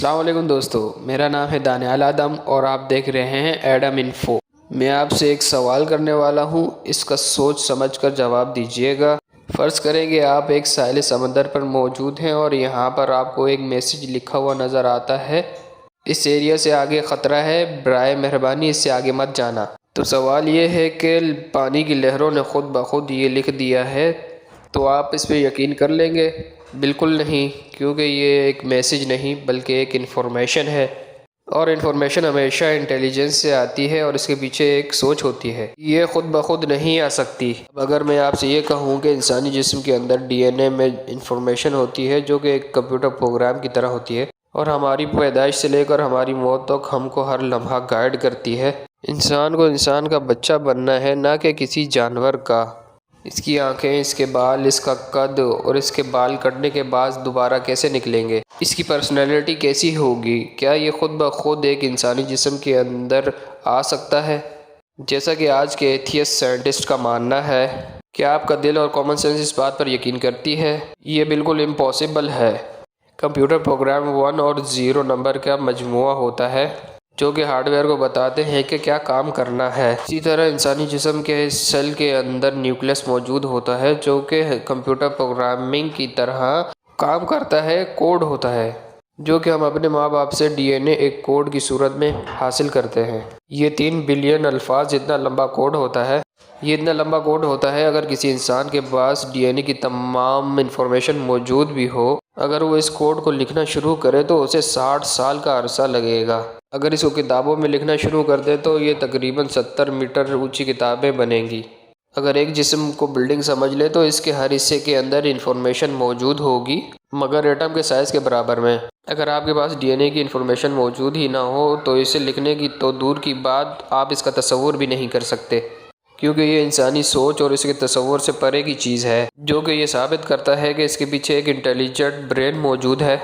السلام علیکم دوستو، میرا نام ہے دانیال آدم اور آپ دیکھ رہے ہیں ایڈم انفو۔ میں آپ سے ایک سوال کرنے والا ہوں، اس کا سوچ سمجھ کر جواب دیجیے گا۔ فرض کریں کہ آپ ایک ساحل سمندر پر موجود ہیں اور یہاں پر آپ کو ایک میسج لکھا ہوا نظر آتا ہے، اس ایریا سے آگے خطرہ ہے، برائے مہربانی اس سے آگے مت جانا۔ تو سوال یہ ہے کہ پانی کی لہروں نے خود بخود یہ لکھ دیا ہے، تو آپ اس پہ یقین کر لیں گے؟ بالکل نہیں، کیونکہ یہ ایک میسج نہیں بلکہ ایک انفارمیشن ہے، اور انفارمیشن ہمیشہ انٹیلیجنس سے آتی ہے اور اس کے پیچھے ایک سوچ ہوتی ہے، یہ خود بخود نہیں آ سکتی۔ اب اگر میں آپ سے یہ کہوں کہ انسانی جسم کے اندر ڈی این اے میں انفارمیشن ہوتی ہے جو کہ ایک کمپیوٹر پروگرام کی طرح ہوتی ہے، اور ہماری پیدائش سے لے کر ہماری موت تک ہم کو ہر لمحہ گائیڈ کرتی ہے، انسان کو انسان کا بچہ بننا ہے، نہ کہ کسی جانور کا۔ اس کی آنکھیں، اس کے بال، اس کا قد اور اس کے بال کٹنے کے بعد دوبارہ کیسے نکلیں گے، اس کی پرسنالٹی کیسی ہوگی، کیا یہ خود بخود ایک انسانی جسم کے اندر آ سکتا ہے؟ جیسا کہ آج کے ایتھیسٹ سائنٹسٹ کا ماننا ہے، کیا آپ کا دل اور کامن سینس اس بات پر یقین کرتی ہے؟ یہ بالکل امپاسبل ہے۔ کمپیوٹر پروگرام 1 اور 0 نمبر کا مجموعہ ہوتا ہے جو کہ ہارڈ ویئر کو بتاتے ہیں کہ کیا کام کرنا ہے۔ اسی طرح انسانی جسم کے سیل کے اندر نیوکلیس موجود ہوتا ہے جو کہ کمپیوٹر پروگرامنگ کی طرح کام کرتا ہے، کوڈ ہوتا ہے جو کہ ہم اپنے ماں باپ سے ڈی این اے ایک کوڈ کی صورت میں حاصل کرتے ہیں۔ یہ 3 بلین الفاظ جتنا لمبا کوڈ ہوتا ہے، یہ اتنا لمبا کوڈ ہوتا ہے۔ اگر کسی انسان کے پاس ڈی این اے کی تمام انفارمیشن موجود بھی ہو، اگر وہ اس کوڈ کو لکھنا شروع کرے تو اسے 60 سال کا عرصہ لگے گا۔ اگر اس کو کتابوں میں لکھنا شروع کر دے تو یہ تقریباً 70 میٹر اونچی کتابیں بنیں گی۔ اگر ایک جسم کو بلڈنگ سمجھ لے تو اس کے ہر حصے کے اندر انفارمیشن موجود ہوگی، مگر ایٹم کے سائز کے برابر میں۔ اگر آپ کے پاس ڈی این اے کی انفارمیشن موجود ہی نہ ہو تو اسے لکھنے کی تو دور کی بات، آپ اس کا تصور بھی نہیں کر سکتے، کیونکہ یہ انسانی سوچ اور اس کے تصور سے پرے کی چیز ہے، جو کہ یہ ثابت کرتا ہے کہ اس کے پیچھے ایک انٹیلیجنٹ برین موجود ہے،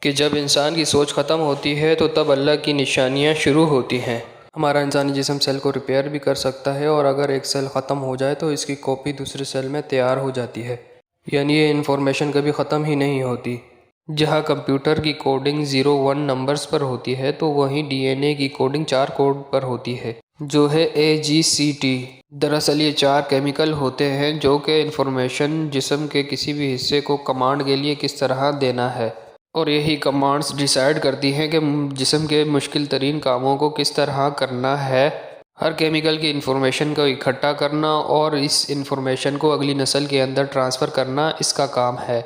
کہ جب انسان کی سوچ ختم ہوتی ہے تو تب اللہ کی نشانیاں شروع ہوتی ہیں۔ ہمارا انسانی جسم سیل کو ریپیئر بھی کر سکتا ہے، اور اگر ایک سیل ختم ہو جائے تو اس کی کاپی دوسرے سیل میں تیار ہو جاتی ہے، یعنی یہ انفارمیشن کبھی ختم ہی نہیں ہوتی۔ جہاں کمپیوٹر کی کوڈنگ 0-1 نمبرز پر ہوتی ہے تو وہیں ڈی این اے کی کوڈنگ 4 کوڈ پر ہوتی ہے، جو ہے AGCT۔ دراصل یہ 4 کیمیکل ہوتے ہیں جو کہ انفارمیشن جسم کے کسی بھی حصے کو کمانڈ کے لیے کس طرح دینا ہے، اور یہی کمانڈز ڈیسائیڈ کرتی ہیں کہ جسم کے مشکل ترین کاموں کو کس طرح کرنا ہے۔ ہر کیمیکل کی انفارمیشن کو اکٹھا کرنا اور اس انفارمیشن کو اگلی نسل کے اندر ٹرانسفر کرنا اس کا کام ہے۔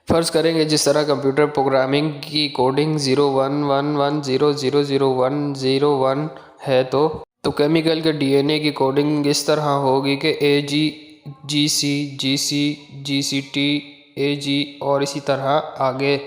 فرض کریں کہ جس طرح کمپیوٹر پروگرامنگ کی کوڈنگ 0-1-1-1-0-0-0-1-0-1 ہے تو کیمیکل کے ڈی این اے کی کوڈنگ اس طرح ہوگی کہ AG-GC-GC-GCT-AG اور اسی طرح آگے۔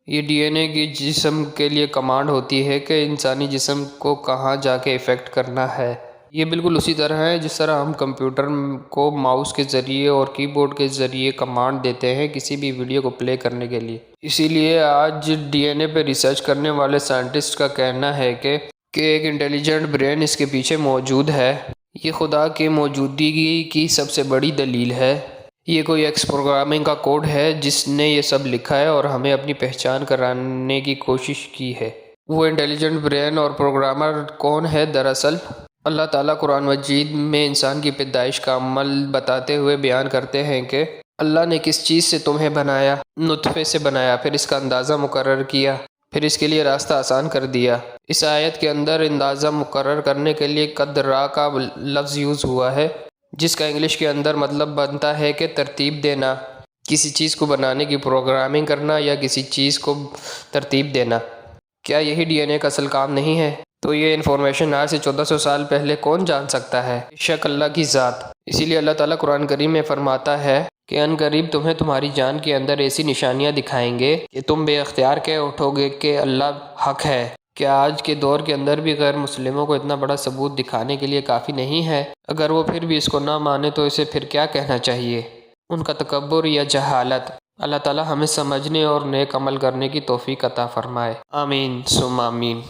یہ ڈی این اے کی جسم کے لیے کمانڈ ہوتی ہے کہ انسانی جسم کو کہاں جا کے افیکٹ کرنا ہے۔ یہ بالکل اسی طرح ہے جس طرح ہم کمپیوٹر کو ماؤس کے ذریعے اور کی بورڈ کے ذریعے کمانڈ دیتے ہیں کسی بھی ویڈیو کو پلے کرنے کے لیے۔ اسی لیے آج ڈی این اے پہ ریسرچ کرنے والے سائنٹسٹ کا کہنا ہے کہ ایک انٹیلیجنٹ برین اس کے پیچھے موجود ہے۔ یہ خدا کی موجودگی کی سب سے بڑی دلیل ہے۔ یہ کوئی ایکس پروگرامنگ کا کوڈ ہے جس نے یہ سب لکھا ہے اور ہمیں اپنی پہچان کرانے کی کوشش کی ہے۔ وہ انٹیلیجنٹ برین اور پروگرامر کون ہے؟ دراصل اللہ تعالیٰ قرآن مجید میں انسان کی پیدائش کا عمل بتاتے ہوئے بیان کرتے ہیں کہ اللہ نے کس چیز سے تمہیں بنایا، نطفے سے بنایا، پھر اس کا اندازہ مقرر کیا، پھر اس کے لیے راستہ آسان کر دیا۔ اس آیت کے اندر اندازہ مقرر کرنے کے لیے قدرا کا لفظ یوز ہوا ہے، جس کا انگلش کے اندر مطلب بنتا ہے کہ ترتیب دینا، کسی چیز کو بنانے کی پروگرامنگ کرنا یا کسی چیز کو ترتیب دینا۔ کیا یہی ڈی این اے کا اصل کام نہیں ہے؟ تو یہ انفارمیشن آج سے 1400 سال پہلے کون جان سکتا ہے؟ بے شک اللہ کی ذات۔ اسی لیے اللہ تعالیٰ قرآن کریم میں فرماتا ہے کہ ان قریب تمہیں تمہاری جان کے اندر ایسی نشانیاں دکھائیں گے کہ تم بے اختیار کہہ اٹھو گے کہ اللہ حق ہے۔ کیا آج کے دور کے اندر بھی غیر مسلموں کو اتنا بڑا ثبوت دکھانے کے لیے کافی نہیں ہے؟ اگر وہ پھر بھی اس کو نہ مانے تو اسے پھر کیا کہنا چاہیے؟ ان کا تکبر یا جہالت۔ اللہ تعالیٰ ہمیں سمجھنے اور نیک عمل کرنے کی توفیق عطا فرمائے۔ آمین ثم آمین۔